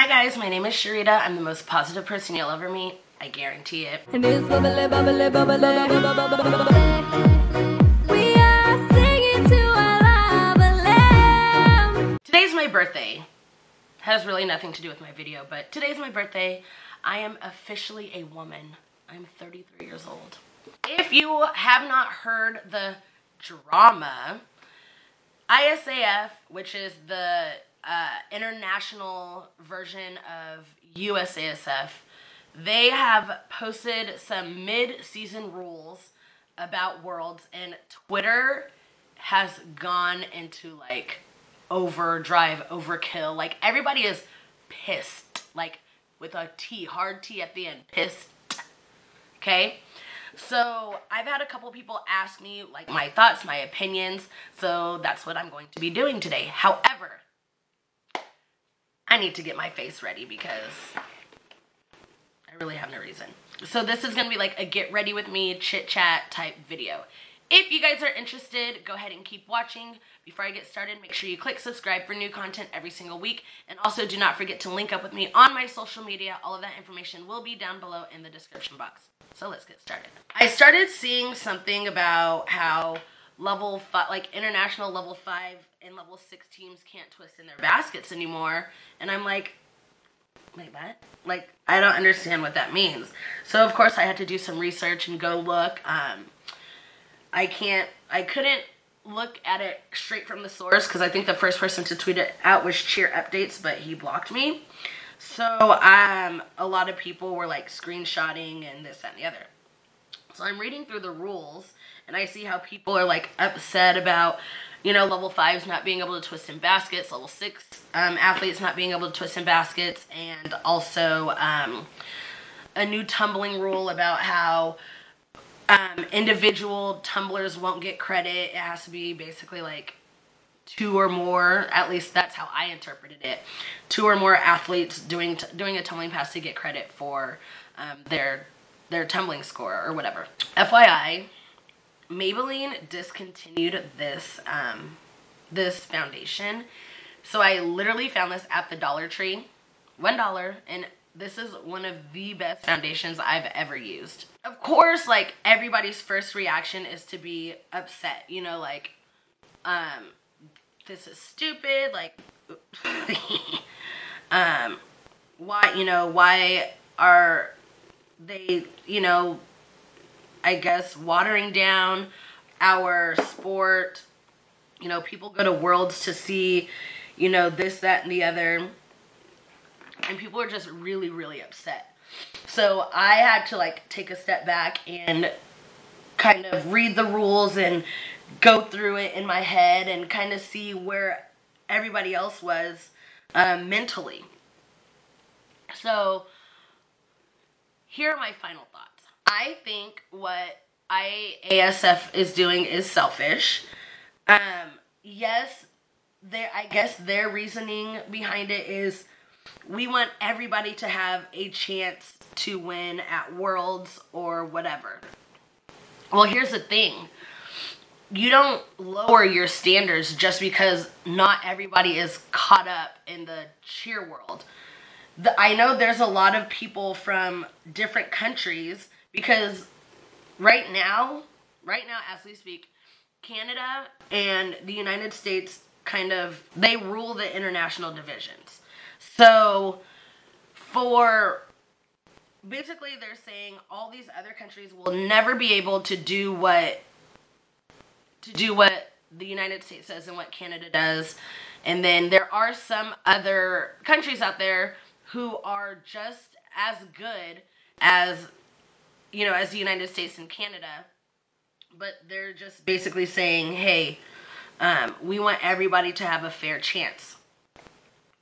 Hi guys, my name is Sharita. I'm the most positive person you'll ever meet. I guarantee it. And it's bubbly, bubbly, bubbly, bubbly. We are singing to our love. Today's my birthday. Has really nothing to do with my video, but today's my birthday. I am officially a woman. I'm 33 years old. If you have not heard the drama, ISAF, which is the international version of USASF, they have posted some mid-season rules about Worlds, and Twitter has gone into like overdrive, overkill. Like everybody is pissed, like with a T, hard T at the end, pissed. Okay? So I've had a couple people ask me like my thoughts, my opinions, so that's what I'm going to be doing today. However, I need to get my face ready because I really have no reason. So this is going to be like a get ready with me chit chat type video. If you guys are interested, go ahead and keep watching. Before I get started, make sure you click subscribe for new content every single week. And also do not forget to link up with me on my social media. All of that information will be down below in the description box. So let's get started. I started seeing something about how level 5, like international level 5 and level 6 teams can't twist in their baskets anymore. And I'm like, wait, what? Like, I don't understand what that means. So of course I had to do some research and go look. I couldn't look at it straight from the source because I think the first person to tweet it out was Cheer Updates, but he blocked me. So a lot of people were like screenshotting and this, that, and the other. So I'm reading through the rules and I see how people are like upset about, you know, level 5s not being able to twist in baskets, level 6 athletes not being able to twist in baskets, and also a new tumbling rule about how individual tumblers won't get credit. It has to be basically like 2 or more, at least that's how I interpreted it, 2 or more athletes doing a tumbling pass to get credit for their tumbling score or whatever. FYI, Maybelline discontinued this this foundation. So I literally found this at the Dollar Tree, $1, and this is one of the best foundations I've ever used. Of course, like everybody's first reaction is to be upset, you know, like this is stupid, like why are they, you know, I guess watering down our sport. You know, people go to Worlds to see, you know, this, that, and the other. And people are just really, really upset. So I had to like take a step back and kind of read the rules and go through it in my head and kind of see where everybody else was mentally. So here are my final thoughts. I think what IASF is doing is selfish. Yes, I guess their reasoning behind it is we want everybody to have a chance to win at Worlds or whatever. Well, here's the thing. You don't lower your standards just because not everybody is caught up in the cheer world. I know there's a lot of people from different countries because right now as we speak, Canada and the United States they rule the international divisions. So basically they're saying all these other countries will never be able to do what the United States does and what Canada does. And then there are some other countries out there who are just as good as, you know, as the United States and Canada, but they're just basically saying, hey, we want everybody to have a fair chance.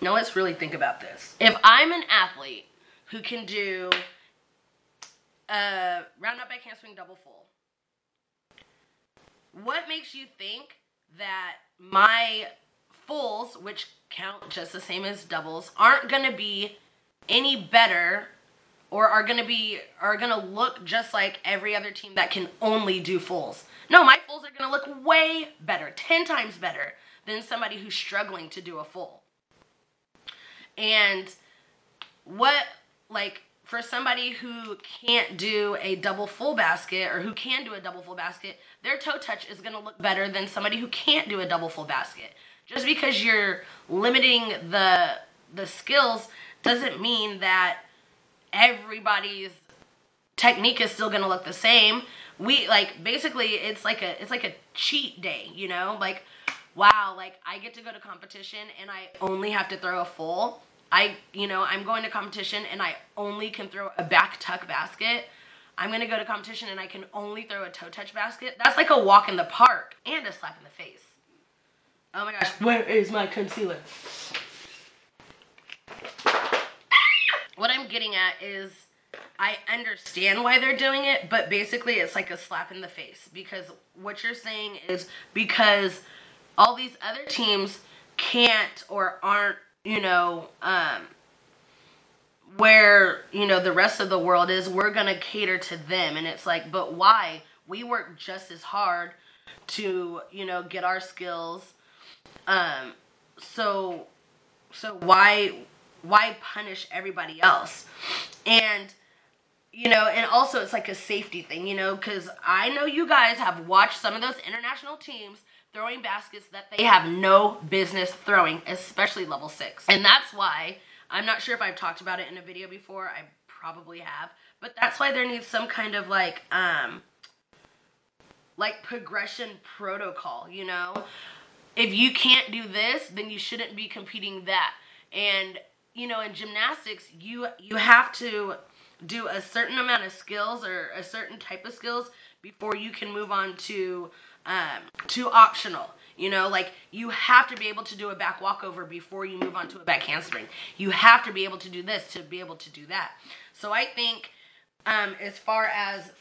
Now let's really think about this. If I'm an athlete who can do round up back handspring double full, what makes you think that my fulls, which count just the same as doubles, aren't going to be any better or are going to look just like every other team that can only do fulls? No, my fulls are going to look way better, 10 times better than somebody who's struggling to do a full. And like, for somebody who can't do a double full basket, or who can do a double full basket, their toe touch is going to look better than somebody who can't do a double full basket. Just because you're limiting the skills doesn't mean that everybody's technique is still going to look the same. Basically, it's like a cheat day, you know? Like, wow, like, I get to go to competition and I only have to throw a full. I'm going to competition and I only can throw a back tuck basket. I'm going to go to competition and I can only throw a toe touch basket. That's like a walk in the park and a slap in the face. Oh my gosh, where is my concealer? What I'm getting at is, I understand why they're doing it, but basically it's like a slap in the face, because what you're saying is because all these other teams can't or aren't, where, the rest of the world is, we're going to cater to them. And it's like, but why? We work just as hard to, get our skills. So why punish everybody else? And, and also it's like a safety thing, because I know you guys have watched some of those international teams throwing baskets that they have no business throwing, especially level 6. And that's why, I'm not sure if I've talked about it in a video before, I probably have, but that's why there needs some kind of like progression protocol, If you can't do this, then you shouldn't be competing that. And, in gymnastics, you have to do a certain amount of skills, or a certain type of skills, before you can move on to optional. Like, you have to be able to do a back walkover before you move on to a back handspring. You have to be able to do this to be able to do that. So I think as far as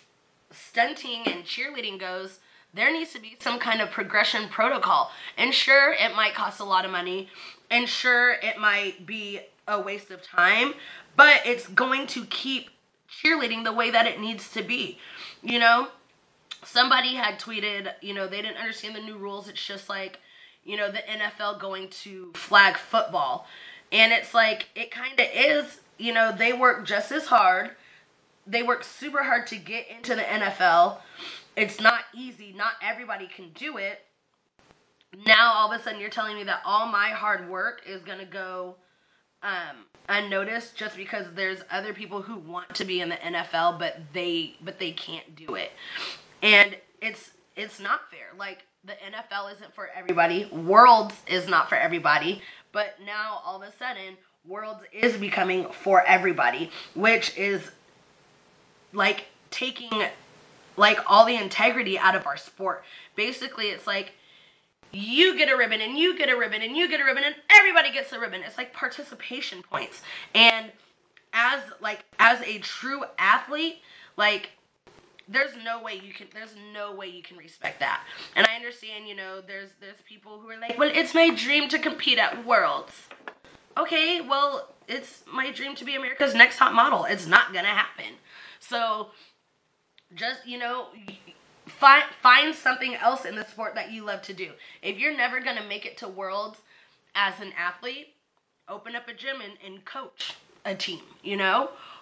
stunting and cheerleading goes, there needs to be some kind of progression protocol. And sure, it might cost a lot of money, and sure, it might be a waste of time, but it's going to keep cheerleading the way that it needs to be. Somebody had tweeted, they didn't understand the new rules. It's just like, the NFL going to flag football. And it's like, it kind of is, they work just as hard. They work super hard to get into the NFL. It's not easy. Not everybody can do it. Now, all of a sudden, you're telling me that all my hard work is going to go unnoticed just because there's other people who want to be in the NFL, but they can't do it. And it's not fair. Like, the NFL isn't for everybody. Worlds is not for everybody. But now, all of a sudden, Worlds is becoming for everybody, which is, like, taking, like, all the integrity out of our sport. Basically, it's like, you get a ribbon, and you get a ribbon, and you get a ribbon, and everybody gets a ribbon. It's like participation points. And as a true athlete, like, there's no way you can respect that. And I understand, there's people who are like, well, it's my dream to compete at Worlds. Okay, well, it's my dream to be America's Next Top Model. It's not gonna happen. So just, find something else in the sport that you love to do. If you're never gonna make it to Worlds as an athlete, open up a gym and coach a team,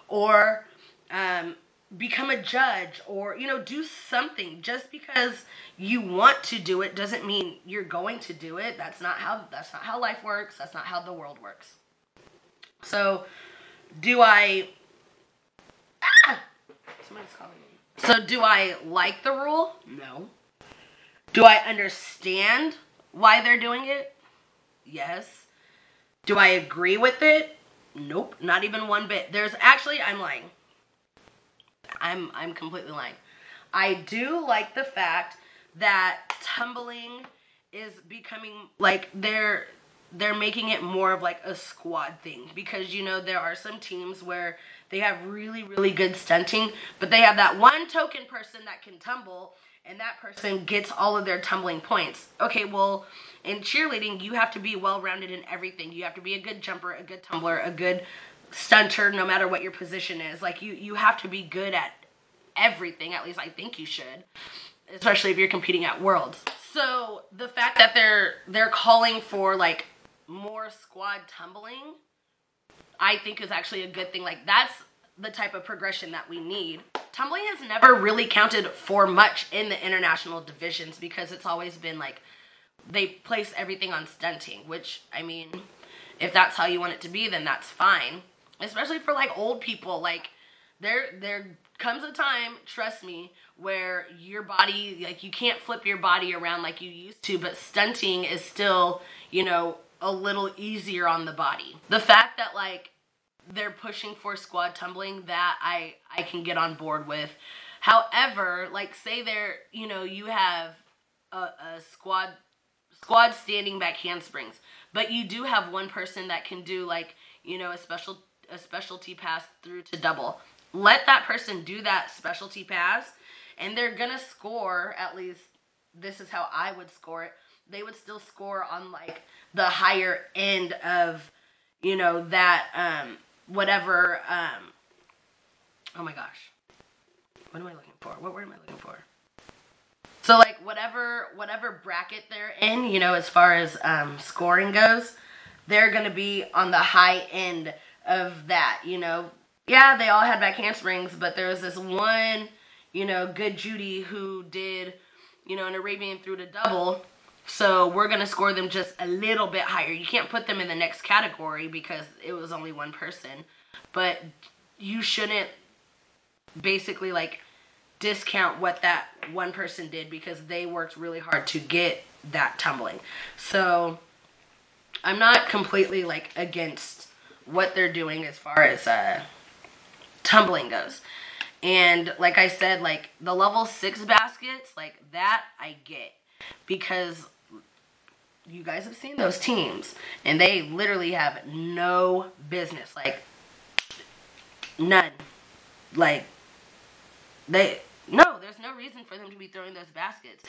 or become a judge, or, do something. Just because you want to do it doesn't mean you're going to do it. That's not how life works. That's not how the world works. So, somebody's calling me. So, do I like the rule? No. Do I understand why they're doing it? Yes. Do I agree with it? Nope, not even one bit. I'm lying. I'm completely lying. I do like the fact that tumbling is becoming, like, they're making it more of like a squad thing, because there are some teams where they have really, really good stunting, but they have that one token person that can tumble, and that person gets all of their tumbling points. Okay, well, in cheerleading, you have to be well-rounded in everything. You have to be a good jumper, a good tumbler, a good stunter, no matter what your position is. Like, you have to be good at everything. At least I think you should, especially if you're competing at Worlds. So the fact that they're calling for, like, more squad tumbling, I think is actually a good thing. Like, that's the type of progression that we need. Tumbling has never really counted for much in the international divisions because it's always been like they place everything on stunting, which, I mean, if that's how you want it to be, then that's fine. Especially for like old people. Like, there comes a time, trust me, where your body, like, you can't flip your body around like you used to, but stunting is still, you know, a little easier on the body. The fact that, like, they're pushing for squad tumbling, that I can get on board with. However, like, say there, you know, you have a squad standing back handsprings, but you do have one person that can do, like, you know, a specialty pass through to double. Let that person do that specialty pass, and they're gonna score. At least this is how I would score it. They would still score on, like, the higher end of, you know, that whatever, oh my gosh, what am I looking for? What word am I looking for? So, like, whatever bracket they're in, you know, as far as scoring goes, they're going to be on the high end of that, you know. Yeah, they all had back handsprings, but there was this one, you know, good Judy who did, you know, an Arabian through to double. So we're going to score them just a little bit higher. You can't put them in the next category because it was only one person. But you shouldn't basically, like, discount what that one person did because they worked really hard to get that tumbling. So I'm not completely, like, against what they're doing as far as tumbling goes. And like I said, like, the level 6 baskets, like, that I get. Because you guys have seen those teams, and they literally have no business, like, none. Like, there's no reason for them to be throwing those baskets.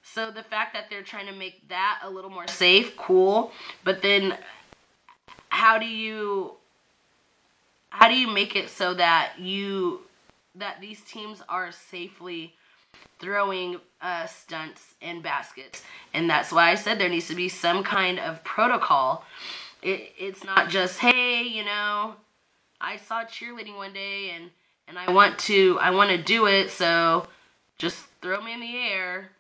So the fact that they're trying to make that a little more safe, cool, but then how do you make it so that these teams are safely throwing stunts and baskets? And that's why I said there needs to be some kind of protocol. It's not just, hey, you know, I saw cheerleading one day and I want to do it, so just throw me in the air.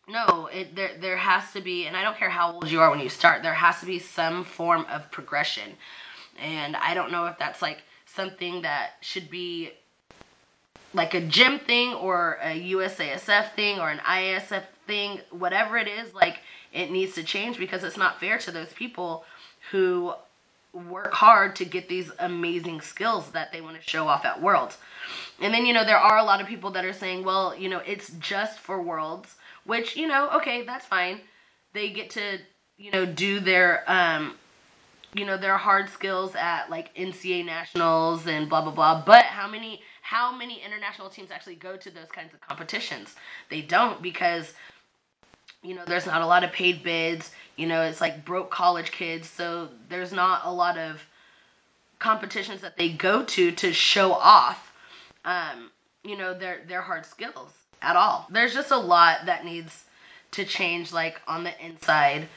No, there has to be, and I don't care how old you are when you start, there has to be some form of progression. And I don't know if that's, like, something that should be like a gym thing or a USASF thing or an IASF thing, whatever it is, like, it needs to change because it's not fair to those people who work hard to get these amazing skills that they want to show off at Worlds. And then, you know, there are a lot of people that are saying, well, you know, it's just for Worlds, which, you know, okay, that's fine. They get to, you know, do their, you know, their hard skills at, like, NCAA nationals and blah, blah, blah. But how many international teams actually go to those kinds of competitions? They don't, because, you know, there's not a lot of paid bids. You know, it's like broke college kids, so there's not a lot of competitions that they go to show off, you know, their hard skills at all. There's just a lot that needs to change, like, on the inside,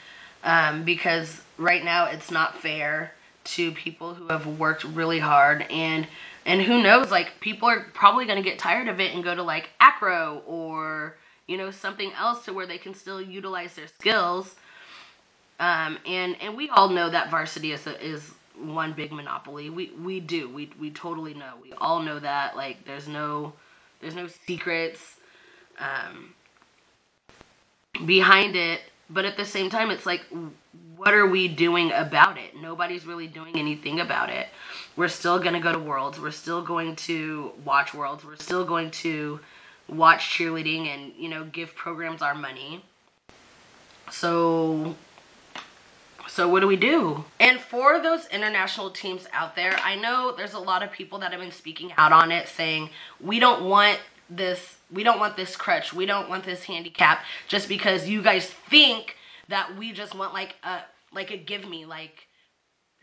because right now it's not fair to people who have worked really hard, and who knows, like, people are probably going to get tired of it and go to, like, acro or, you know, something else to where they can still utilize their skills. And we all know that varsity is one big monopoly. We do. We totally know. We all know that. Like, there's no secrets behind it. But at the same time, it's like, what are we doing about it? Nobody's really doing anything about it. We're still going to go to Worlds. We're still going to watch Worlds. We're still going to watch cheerleading and, you know, give programs our money. So what do we do? And for those international teams out there, I know there's a lot of people that have been speaking out on it, saying, we don't want this crutch, we don't want this handicap, just because you guys think that we just want like a give me. Like,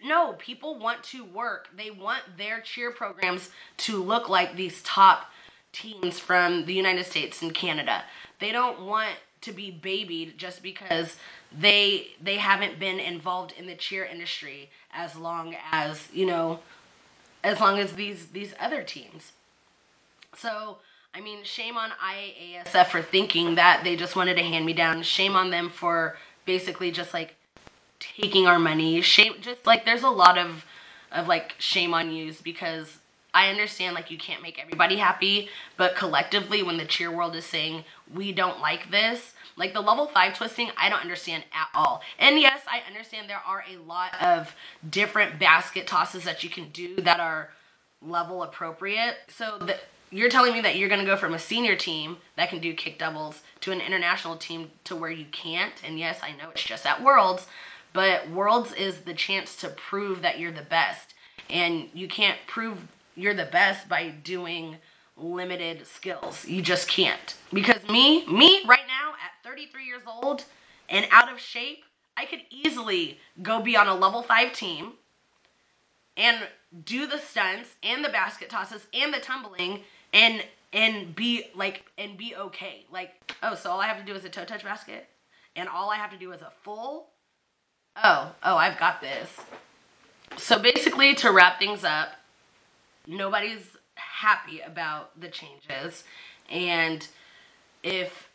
no, people want to work. They want their cheer programs to look like these top teams from the United States and Canada. They don't want to be babied just because they haven't been involved in the cheer industry as long as, you know, as long as these other teams. So, I mean, shame on IAASF for thinking that they just wanted a hand-me-down. Shame on them for basically just like taking our money. Shame, just like there's a lot of like shame on yous, because I understand like you can't make everybody happy, but collectively when the cheer world is saying we don't like this, like the level 5 twisting, I don't understand at all. And yes, I understand there are a lot of different basket tosses that you can do that are level appropriate. So you're telling me that you're going to go from a senior team that can do kick doubles to an international team to where you can't. And yes, I know it's just at Worlds, but Worlds is the chance to prove that you're the best. And you can't prove you're the best by doing limited skills. You just can't. Because me right now at 33 years old and out of shape, I could easily go be on a level 5 team and do the stunts and the basket tosses and the tumbling and be okay. Like, oh, so all I have to do is a toe touch basket and all I have to do is a full, oh, I've got this. So basically, to wrap things up, nobody's happy about the changes, and if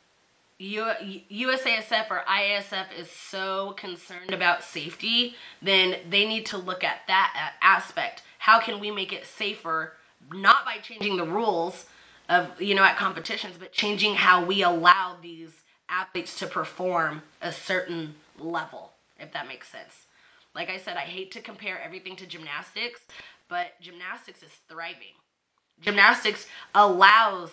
USASF or IASF is so concerned about safety, then they need to look at that aspect. How can we make it safer, not by changing the rules of, you know, at competitions, but changing how we allow these athletes to perform a certain level, if that makes sense. Like I said, I hate to compare everything to gymnastics, but gymnastics is thriving. Gymnastics allows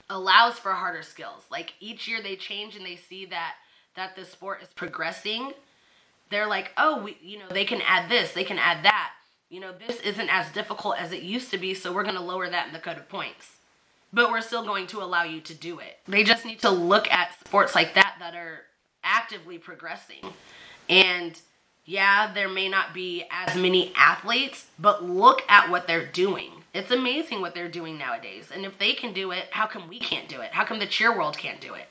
for harder skills. Like each year they change and they see that the sport is progressing. They're like, oh, you know, they can add this, they can add that. You know, this isn't as difficult as it used to be, so we're going to lower that in the code of points. But we're still going to allow you to do it. They just need to look at sports like that are actively progressing. And yeah, there may not be as many athletes, but look at what they're doing. It's amazing what they're doing nowadays. And if they can do it, how come we can't do it? How come the cheer world can't do it?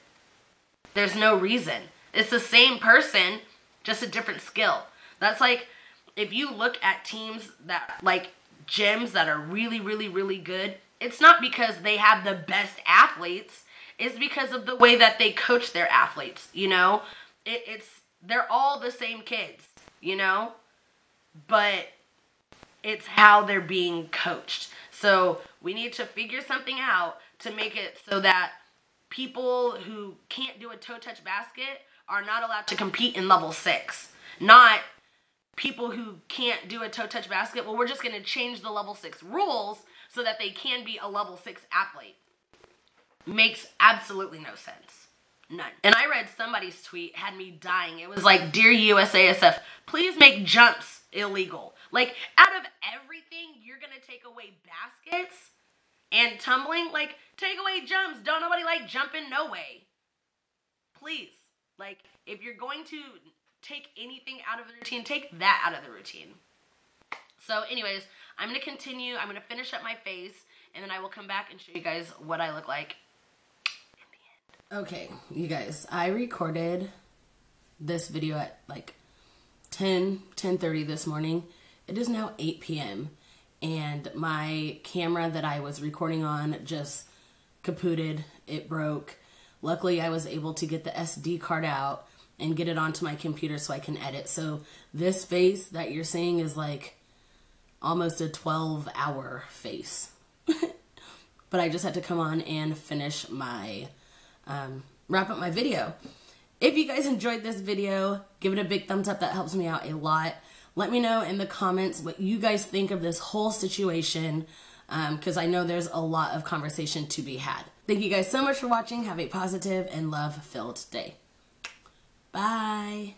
There's no reason. It's the same person, just a different skill. That's like, if you look at teams that, like gyms that are really, really, really good, it's not because they have the best athletes. It's because of the way that they coach their athletes, you know? They're all the same kids, you know? But it's how they're being coached. So we need to figure something out to make it so that people who can't do a toe touch basket are not allowed to compete in level 6. Not people who can't do a toe touch basket, well, we're just going to change the level 6 rules so that they can be a level 6 athlete. Makes absolutely no sense. None. And I read somebody's tweet, had me dying. It was like, dear USASF, please make jumps illegal. Like, out of everything, you're going to take away baskets and tumbling? Like, take away jumps. Don't nobody like jumping? No way. Please. Like, if you're going to take anything out of the routine, take that out of the routine. So anyways, I'm going to continue. I'm going to finish up my face, and then I will come back and show you guys what I look like in the end. Okay, you guys, I recorded this video at like 10:30 this morning. It is now 8 p.m. and my camera that I was recording on just kapooted. It broke. Luckily, I was able to get the SD card out and get it onto my computer so I can edit. So this face that you're seeing is like almost a 12-hour face. But I just had to come on and finish my, wrap up my video. If you guys enjoyed this video, give it a big thumbs up. That helps me out a lot. Let me know in the comments what you guys think of this whole situation, because I know there's a lot of conversation to be had. Thank you guys so much for watching. Have a positive and love-filled day. Bye.